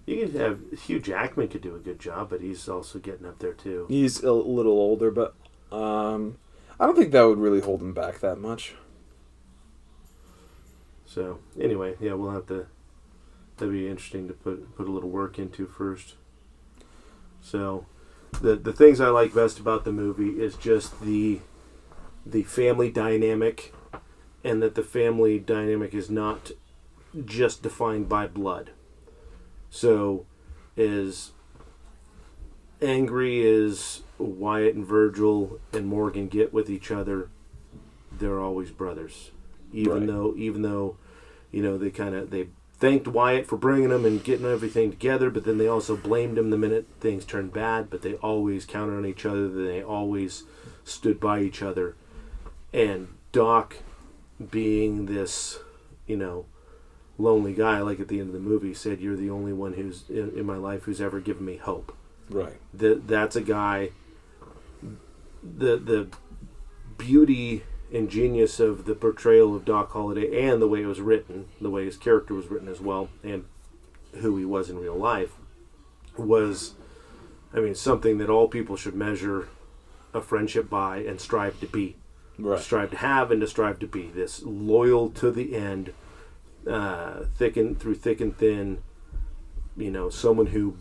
you could have Hugh Jackman could do a good job, but he's also getting up there too. He's a little older, but I don't think that would really hold him back that much. So anyway, yeah, we'll have to. That'd be interesting to put a little work into first. So, the things I like best about the movie is just the family dynamic, and that the family dynamic is not just defined by blood. So, as angry as Wyatt and Virgil and Morgan get with each other, they're always brothers. Even though they thanked Wyatt for bringing them and getting everything together, but then they also blamed him the minute things turned bad, but they always counted on each other. They always stood by each other. And Doc, being this, lonely guy, like at the end of the movie, said, "You're the only one who's in my life who's ever given me hope." Right. That's a guy. The beauty and genius of the portrayal of Doc Holliday and the way it was written, the way his character was written as well, and who he was in real life, was, something that all people should measure a friendship by and strive to be. Right. Strive to have and to strive to be. This loyal to the end, thick and thin, someone who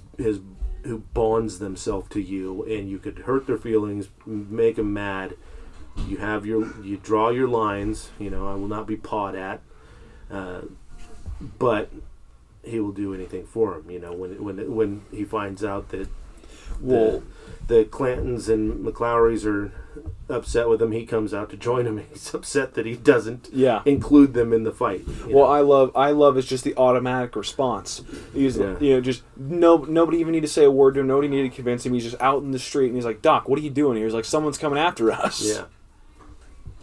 bonds themselves to you, and you could hurt their feelings, make them mad. You draw your lines. I will not be pawed at, but he will do anything for him. When he finds out that the Clantons and McLauries are upset with him, he comes out to join him. He's upset that he doesn't include them in the fight. I love is just the automatic response. He's just nobody even need to say a word to him. Nobody need to convince him. He's just out in the street and he's like, "Doc, what are you doing here?" He's like, "Someone's coming after us." Yeah.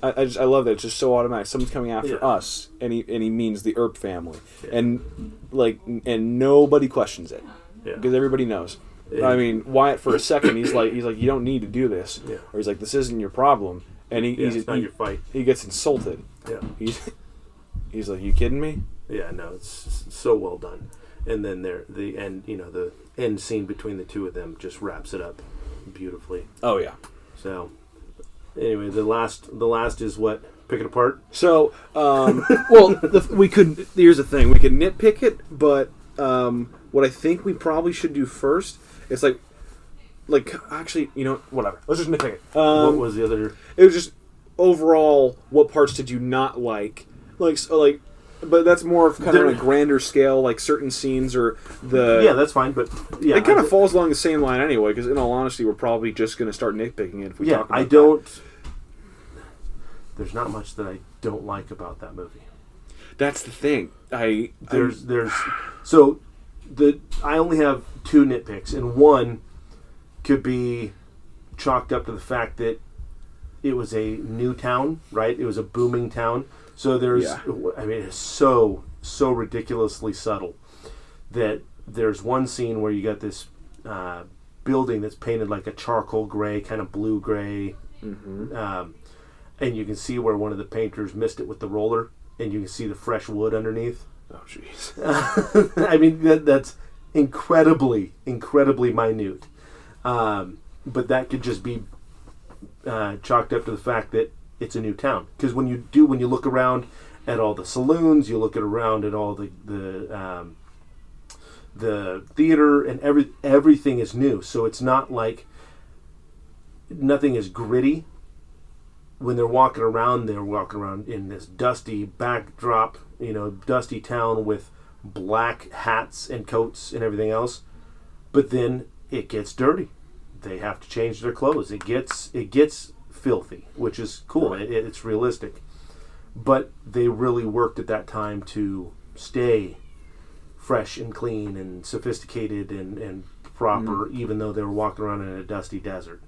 I love that. It's just so automatic. Someone's coming after us, and he means the Earp family, and nobody questions it because everybody knows. Yeah. Wyatt for a second he's like you don't need to do this, or he's like this isn't your problem, and it's not your fight. He gets insulted. Yeah, he's like, you kidding me? Yeah, no, it's so well done, and then the end scene between the two of them just wraps it up beautifully. Oh yeah. So. Anyway, the last is what? Pick it apart? So, here's the thing. We could nitpick it, but what I think we probably should do first is actually, whatever. Let's just nitpick it. What was the other? It was just overall, what parts did you not like? But that's more of kind of on a grander scale, like certain scenes or the... Yeah, that's fine, but... Yeah, it kind of falls along the same line anyway, because in all honesty, we're probably just going to start nitpicking it if we talk about that. There's not much that I don't like about that movie. That's the thing. I only have two nitpicks, and one could be chalked up to the fact that it was a new town, right? It was a booming town. So it's so ridiculously subtle that there's one scene where you got this building that's painted like a charcoal gray, kind of blue gray, and you can see where one of the painters missed it with the roller, and you can see the fresh wood underneath. Oh, jeez. I mean, that's incredibly minute. But that could just be chalked up to the fact that it's a new town. Because when you look around at all the saloons, you look around at all the theater, and everything is new. So it's not like nothing is gritty. When they're walking around in this dusty backdrop, dusty town with black hats and coats and everything else. But then it gets dirty. They have to change their clothes. It gets filthy, which is cool. Right. It's realistic. But they really worked at that time to stay fresh and clean and sophisticated and proper, even though they were walking around in a dusty desert.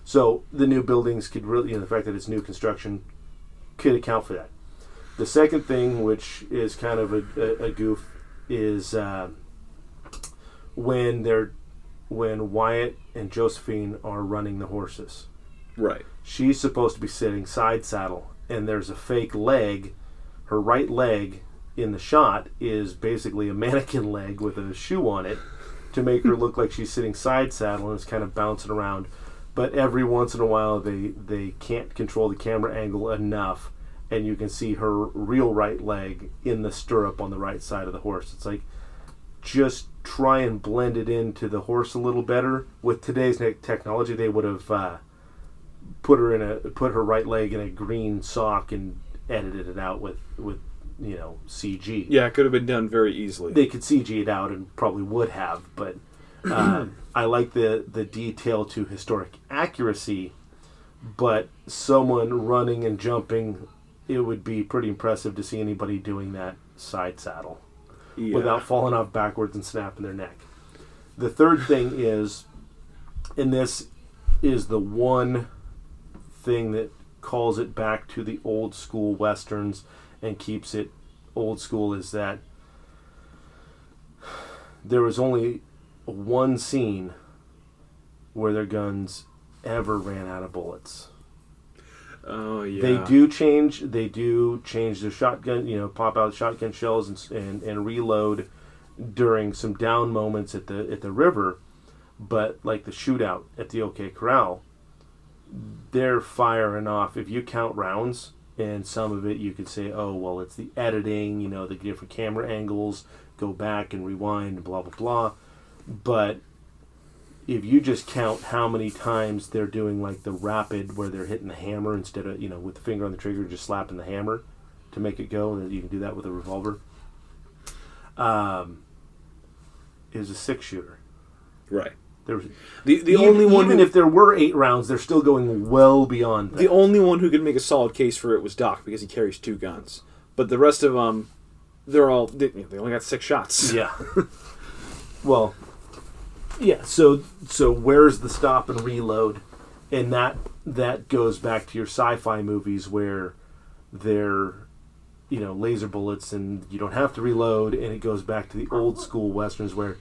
So the new buildings could really, the fact that it's new construction could account for that. The second thing, which is kind of a goof, is when Wyatt and Josephine are running the horses. Right. She's supposed to be sitting side saddle, and there's a fake leg. Her right leg in the shot is basically a mannequin leg with a shoe on it to make her look like she's sitting side saddle and is kind of bouncing around. But every once in a while, they can't control the camera angle enough, and you can see her real right leg in the stirrup on the right side of the horse. It's like, just try and blend it into the horse a little better. With today's technology, they would have put her right leg in a green sock and edited it out with CG. Yeah, it could have been done very easily. They could CG it out and probably would have, but I like the detail to historic accuracy, but someone running and jumping, it would be pretty impressive to see anybody doing that side saddle without falling off backwards and snapping their neck. The third thing is, and this is the one thing that calls it back to the old school westerns and keeps it old school, is that there was only one scene where their guns ever ran out of bullets. Oh yeah. They do change their shotgun, pop out shotgun shells and reload during some down moments at the river, but like the shootout at the OK Corral, they're firing off. If you count rounds, and some of it you could say, oh well, it's the editing, the different camera angles, go back and rewind, blah blah blah. But if you just count how many times they're doing like the rapid, where they're hitting the hammer instead of, with the finger on the trigger, just slapping the hammer to make it go, and you can do that with a revolver. It was a 6-shooter. Right. There was the only one even if there were 8 rounds, they're still going well beyond that. The only one who could make a solid case for it was Doc, because he carries 2 guns. But the rest of them, they only got 6 shots. Yeah. Well, yeah. So where's the stop and reload? And that goes back to your sci-fi movies where they're laser bullets and you don't have to reload, and it goes back to the old school westerns where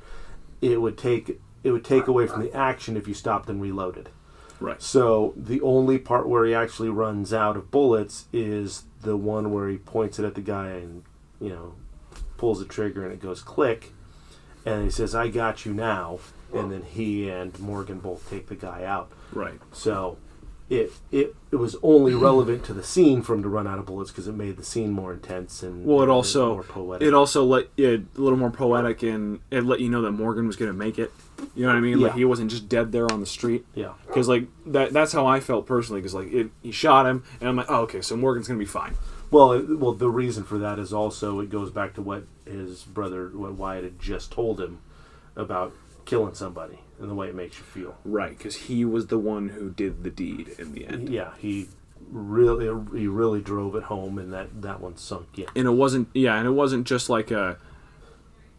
it would take away from the action if you stopped and reloaded. Right. So the only part where he actually runs out of bullets is the one where he points it at the guy and pulls the trigger and it goes click, and he says, "I got you now," and then he and Morgan both take the guy out. Right. So it was only relevant to the scene for him to run out of bullets because it made the scene more intense and it also more poetic. It also let a little more poetic, and it let you know that Morgan was going to make it. You know what I mean? Yeah. Like he wasn't just dead there on the street. Yeah. Because that's how I felt personally. Because he shot him, and I'm like, oh, okay, so Morgan's going to be fine. Well, the reason for that is also it goes back to what his brother, what Wyatt had just told him about killing somebody and the way it makes you feel. Right, because he was the one who did the deed in the end. Yeah, he really drove it home, and that one sunk in. And it wasn't just like a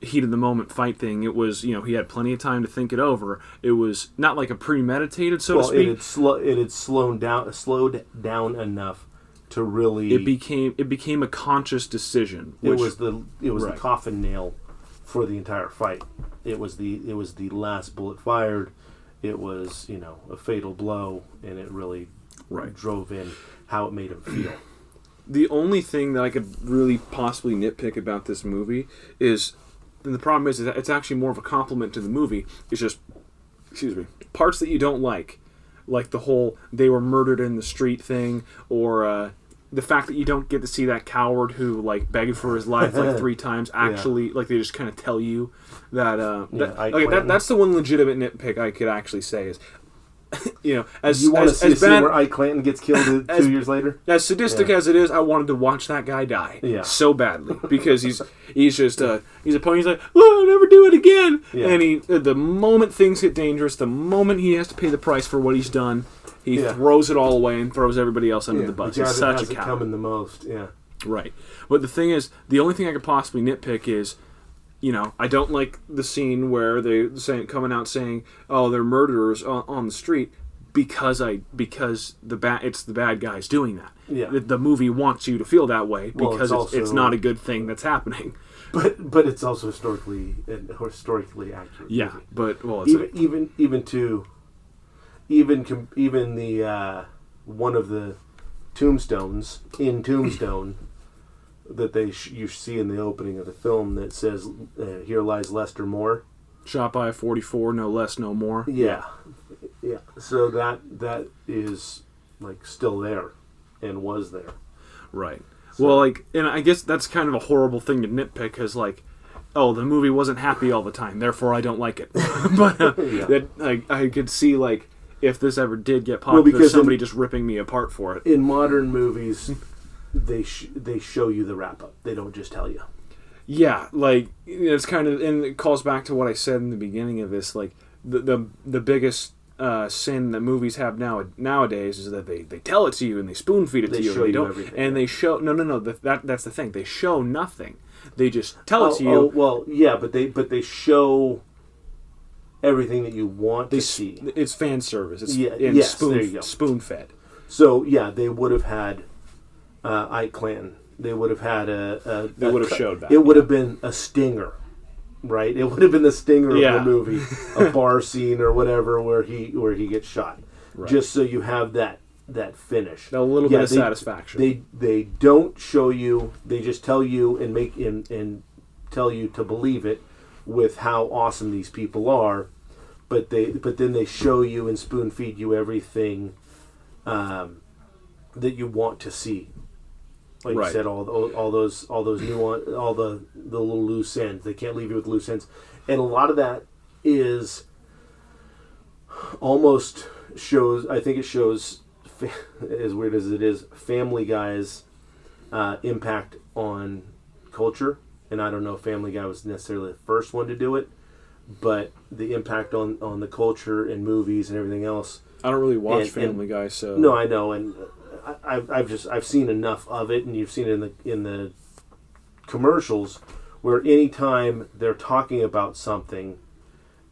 heat of the moment fight thing. It was, he had plenty of time to think it over. It was not like a premeditated, so to speak. It had slowed down enough to really. It became a conscious decision. It was the Right. coffin nail for the entire fight. It was the last bullet fired. It was a fatal blow, and it really drove in how it made him feel. The only thing that I could really possibly nitpick about this movie is, and the problem is that it's actually more of a compliment to the movie, it's just, excuse me, parts that you don't like the whole they were murdered in the street thing, or the fact that you don't get to see that coward who like begged for his life like 3 times actually, like they just kind of tell you that, that's the one legitimate nitpick I could actually say is, you know, as you want to see a scene bad, where Ike Clanton gets killed 2 years later. As sadistic as it is, I wanted to watch that guy die so badly because he's just he's a pony. He's like, oh, I'll never do it again. And the moment things get dangerous, the moment he has to pay the price for what he's done, he throws it all away and throws everybody else under the bus. He's such a coward. Coming the most, Right. But the thing is, the only thing I could possibly nitpick is, you know, I don't like the scene where they're coming out saying, "Oh, they're murderers on the street," because it's the bad guys doing that. Yeah. The movie wants you to feel that way because it's not a good thing that's happening. But it's also historically accurate. Yeah, movie. but even the one of the tombstones in Tombstone that you see in the opening of the film that says, "Here lies Lester Moore." Shot by a .44, no less, no more. Yeah. So that is like still there, and was there. Right. So, well, like, and I guess that's kind of a horrible thing to nitpick because, like, oh, the movie wasn't happy all the time, therefore I don't like it. But that, like, I could see, like, if this ever did get popular, somebody just ripping me apart for it. In modern movies, they show you the wrap up. They don't just tell you. Yeah, like, it's kind of, and it calls back to what I said in the beginning of this. Like, the biggest sin that movies have nowadays is that they tell it to you and they spoon feed it to you. Show and you everything. And they show that's the thing. They show nothing. They just tell it to you. Oh, well, yeah, but they show everything that you want to see. It's fan service. It's there you go. Spoon fed. So yeah, they would have had Ike Clanton. They would have had They would have showed that. It would have been a stinger, right? It would have been the stinger of the movie, a bar scene or whatever where he gets shot, just so you have that finish, a little bit of satisfaction. They don't show you. They just tell you and tell you to believe it with how awesome these people are, but then they show you and spoon feed you everything that you want to see. Like you said, all those nuance, all the little loose ends. They can't leave you with loose ends, and a lot of that is almost shows. I think it shows, as weird as it is, Family Guy's impact on culture. And I don't know if Family Guy was necessarily the first one to do it, but the impact on the culture and movies and everything else. I don't really watch Family Guy, so no, I know, and I've seen enough of it, and you've seen it in the commercials where anytime they're talking about something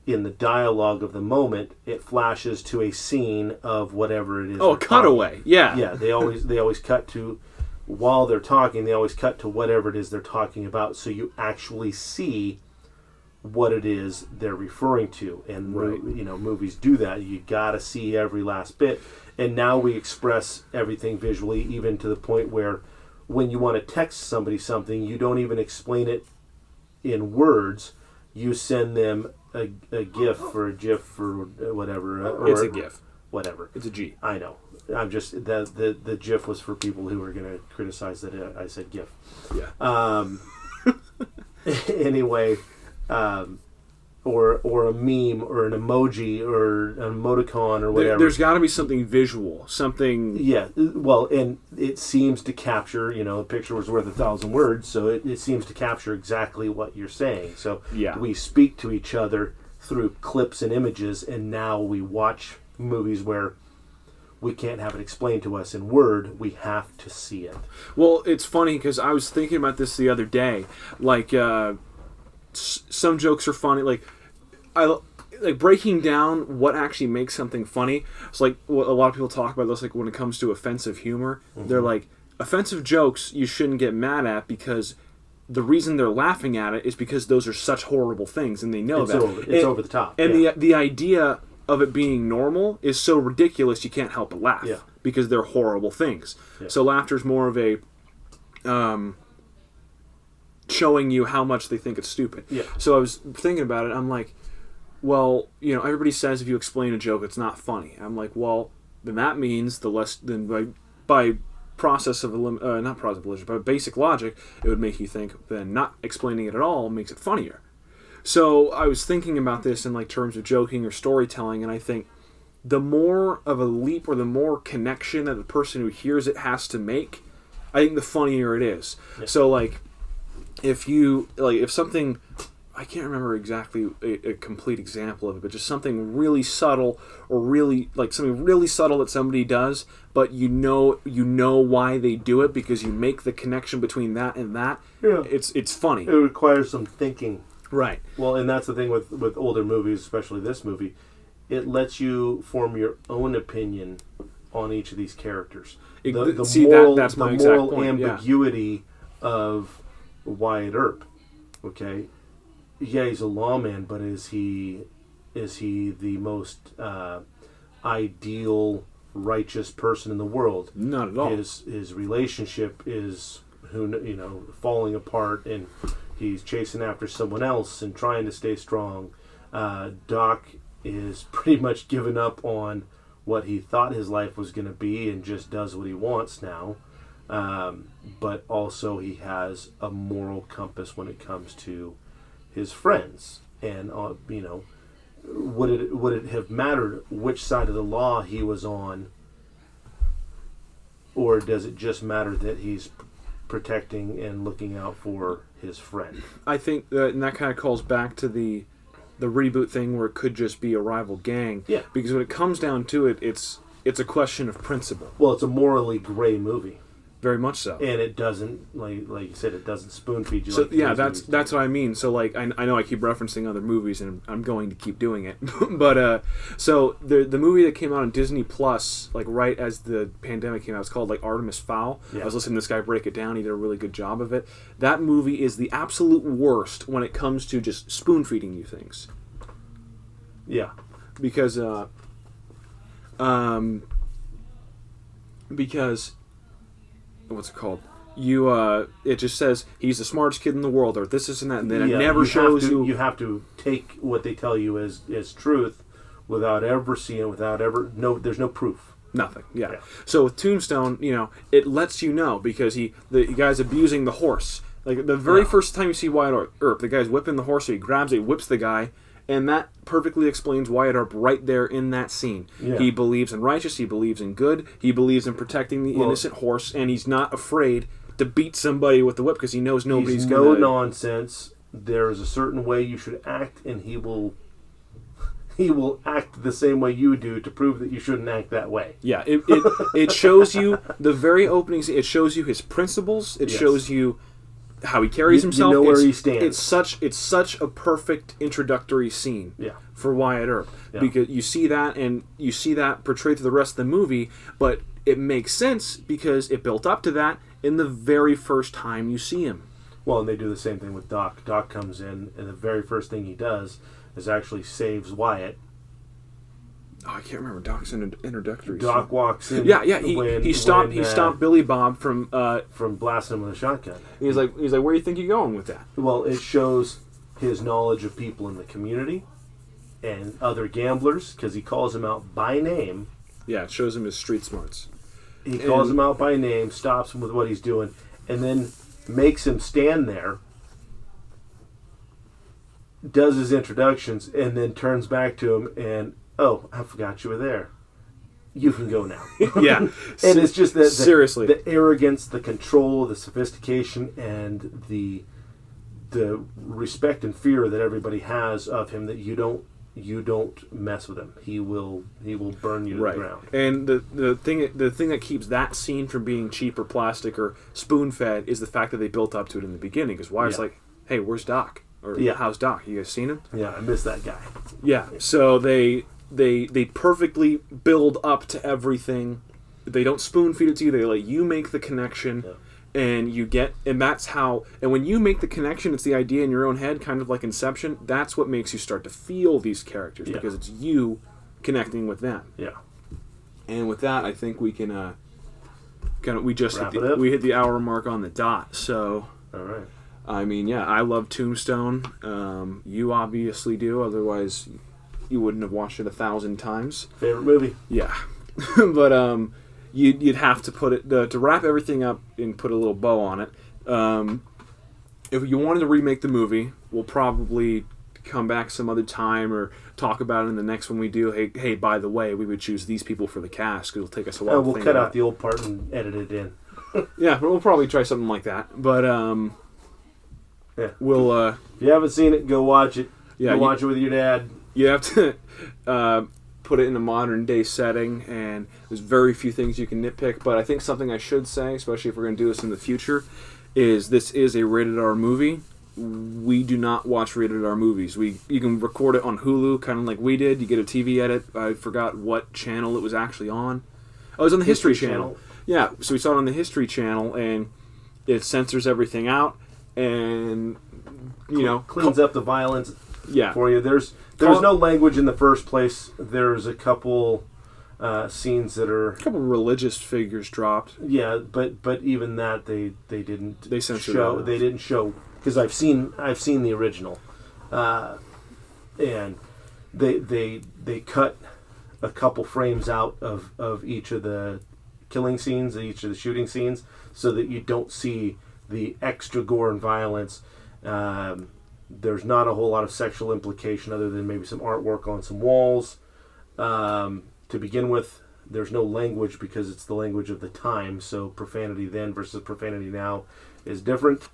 in the dialogue of the moment, it flashes to a scene of whatever it is. Oh, a cutaway, yeah. Yeah, they always cut to, while they're talking, they always cut to whatever it is they're talking about, so you actually see what it is they're referring to. And movies do that. You gotta see every last bit. And now we express everything visually, even to the point where when you want to text somebody something, you don't even explain it in words. You send them a GIF or a GIF or whatever. It's a GIF. Whatever. It's a G. I know. I'm just the GIF was for people who were going to criticize that I said GIF. Yeah. Anyway, or a meme or an emoji or an emoticon or whatever. There's got to be something visual, something. Yeah. Well, and it seems to capture. A picture was worth 1,000 words, so it seems to capture exactly what you're saying. So we speak to each other through clips and images, and now we watch movies where we can't have it explained to us in word. We have to see it. Well, it's funny because I was thinking about this the other day. Like, some jokes are funny. Like, breaking down what actually makes something funny. It's like what a lot of people talk about this. Like when it comes to offensive humor, they're like, offensive jokes you shouldn't get mad at because the reason they're laughing at it is because those are such horrible things, and they know that it's over the top. And the idea of it being normal is so ridiculous you can't help but laugh. Yeah. because they're horrible things. Yeah. So laughter's more of a showing you how much they think it's stupid. Yeah. So I was thinking about it. I'm like, well, everybody says if you explain a joke, it's not funny. I'm like, well, then that means by process of not process of elimination, but basic logic, it would make you think then not explaining it at all makes it funnier. So I was thinking about this in like terms of joking or storytelling, and I think the more of a leap or the more connection that the person who hears it has to make, I think the funnier it is. Yeah. So like if something, I can't remember exactly a complete example of it, but just something really subtle or really like something really subtle that somebody does, but you know why they do it because you make the connection between that and that. Yeah. It's funny. It requires some thinking. Right. Well, and that's the thing with older movies, especially this movie. It lets you form your own opinion on each of these characters. That's my exact moral point. Ambiguity of Wyatt Earp. Okay, yeah, he's a lawman, but is he the most ideal, righteous person in the world? Not at all. His relationship is falling apart, and he's chasing after someone else and trying to stay strong. Doc is pretty much given up on what he thought his life was going to be and just does what he wants now. But also he has a moral compass when it comes to his friends. And, would it have mattered which side of the law he was on, or does it just matter that he's protecting and looking out for his friend? I think and that kind of calls back to the reboot thing where it could just be a rival gang. Yeah. Because when it comes down to it, it's a question of principle. Well, it's a morally gray movie. Very much so. And it doesn't, like you said, it doesn't spoon feed you. So like yeah, that's what I mean. So like I know I keep referencing other movies, and I'm going to keep doing it. But so the movie that came out on Disney Plus, like right as the pandemic came out, it's called like Artemis Fowl. Yeah. I was listening to this guy break it down. He did a really good job of it. That movie is the absolute worst when it comes to just spoon feeding you things. Yeah, because what's it called? It just says he's the smartest kid in the world, or this and that, and then it never shows you. You have to take what they tell you as truth, without ever seeing, there's no proof. Nothing. Yeah. So with Tombstone, it lets you know because the guy's abusing the horse. Like the very first time you see Wyatt Earp, the guy's whipping the horse, so he grabs it, whips the guy. And that perfectly explains Wyatt Earp right there in that scene. Yeah. He believes in righteous, he believes in good, he believes in protecting the innocent horse, and he's not afraid to beat somebody with the whip because he knows nobody's going to... no nonsense. There is a certain way you should act, and he will act the same way you do to prove that you shouldn't act that way. Yeah, it shows you the very opening scene. It shows you his principles. It shows you how he carries himself. You know where he stands. It's such a perfect introductory scene for Wyatt Earp because you see that and you see that portrayed through the rest of the movie, but it makes sense because it built up to that in the very first time you see him. Well, and they do the same thing with Doc. Doc comes in, and the very first thing he does is actually saves Wyatt. Oh, I can't remember Doc's introductory. Doc walks in. Yeah. He stopped Billy Bob from blasting him with a shotgun. He's like, where do you think you're going with that? Well, it shows his knowledge of people in the community and other gamblers because he calls them out by name. Yeah, it shows him his street smarts. He calls him out by name, stops him with what he's doing, and then makes him stand there. Does his introductions and then turns back to him and. Oh, I forgot you were there. You can go now. Yeah. And it's just that seriously, the arrogance, the control, the sophistication, and the respect and fear that everybody has of him that you don't mess with him. He will burn you to the ground. And the thing that keeps that scene from being cheap or plastic or spoon fed is the fact that they built up to it in the beginning. Because Wyatt's like, hey, where's Doc? Or how's Doc? You guys seen him? Yeah, I miss that guy. Yeah. So they perfectly build up to everything. They don't spoon feed it to you. They let you make the connection, and that's how. And when you make the connection, it's the idea in your own head, kind of like Inception. That's what makes you start to feel these characters because it's you connecting with them. Yeah. And with that, I think we can we hit the hour mark on the dot. So, all right. I mean, yeah, I love Tombstone. You obviously do. Otherwise, you wouldn't have watched it 1,000 times. Favorite movie? Yeah, but you'd have to put it to wrap everything up and put a little bow on it. If you wanted to remake the movie, we'll probably come back some other time or talk about it in the next one we do. Hey, by the way, we would choose these people for the cast because it'll take us a while. We'll cut out the old part and edit it in. Yeah, we'll probably try something like that. But yeah, we'll. If you haven't seen it, go watch it. Yeah, watch it with your dad. You have to put it in a modern day setting, and there's very few things you can nitpick. But I think something I should say, especially if we're going to do this in the future, is this is a rated R movie. We do not watch rated R movies. You can record it on Hulu, kind of like we did. You get a TV edit. I forgot what channel it was actually on. Oh, it was on the History Channel. Yeah, so we saw it on the History Channel, and it censors everything out, and cleans up the violence. Yeah. For you, there's no language in the first place. There's a couple scenes that are a couple religious figures dropped. Yeah, but even that they didn't. They censored show. it. They didn't show. Because I've seen the original, and they cut a couple frames out of each of the killing scenes, each of the shooting scenes, so that you don't see the extra gore and violence. There's not a whole lot of sexual implication other than maybe some artwork on some walls. To begin with, there's no language because it's the language of the time, so profanity then versus profanity now is different.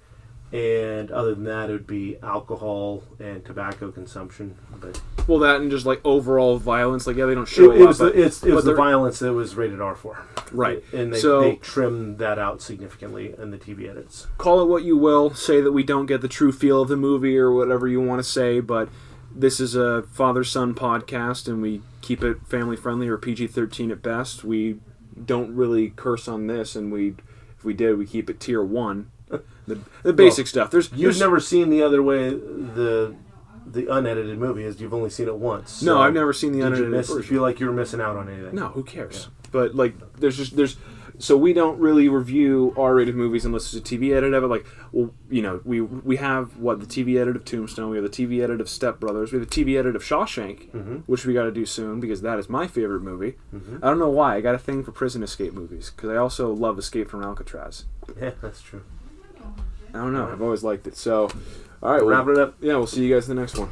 And other than that, it would be alcohol and tobacco consumption. But that and just like overall violence, like they don't show it was the violence that was rated R for, right? And they trimmed that out significantly in the TV edits. Call it what you will, say that we don't get the true feel of the movie or whatever you want to say, but this is a father-son podcast, and we keep it family-friendly or PG-13 at best. We don't really curse on this, and if we did, we keep it tier 1. The basic stuff. You've never seen the other way the unedited movie is. You've only seen it once. So no, I've never seen the unedited version. You feel like you're missing out on anything? No, who cares? Yeah. But like, so we don't really review R-rated movies unless there's a TV edit of it. Like, well, we have the TV edit of Tombstone. We have the TV edit of Step Brothers. We have the TV edit of Shawshank, which we got to do soon because that is my favorite movie. I don't know why. I got a thing for prison escape movies because I also love Escape from Alcatraz. Yeah, that's true. I don't know. I've always liked it. So, all right. Wrap it up. Yeah, we'll see you guys in the next one.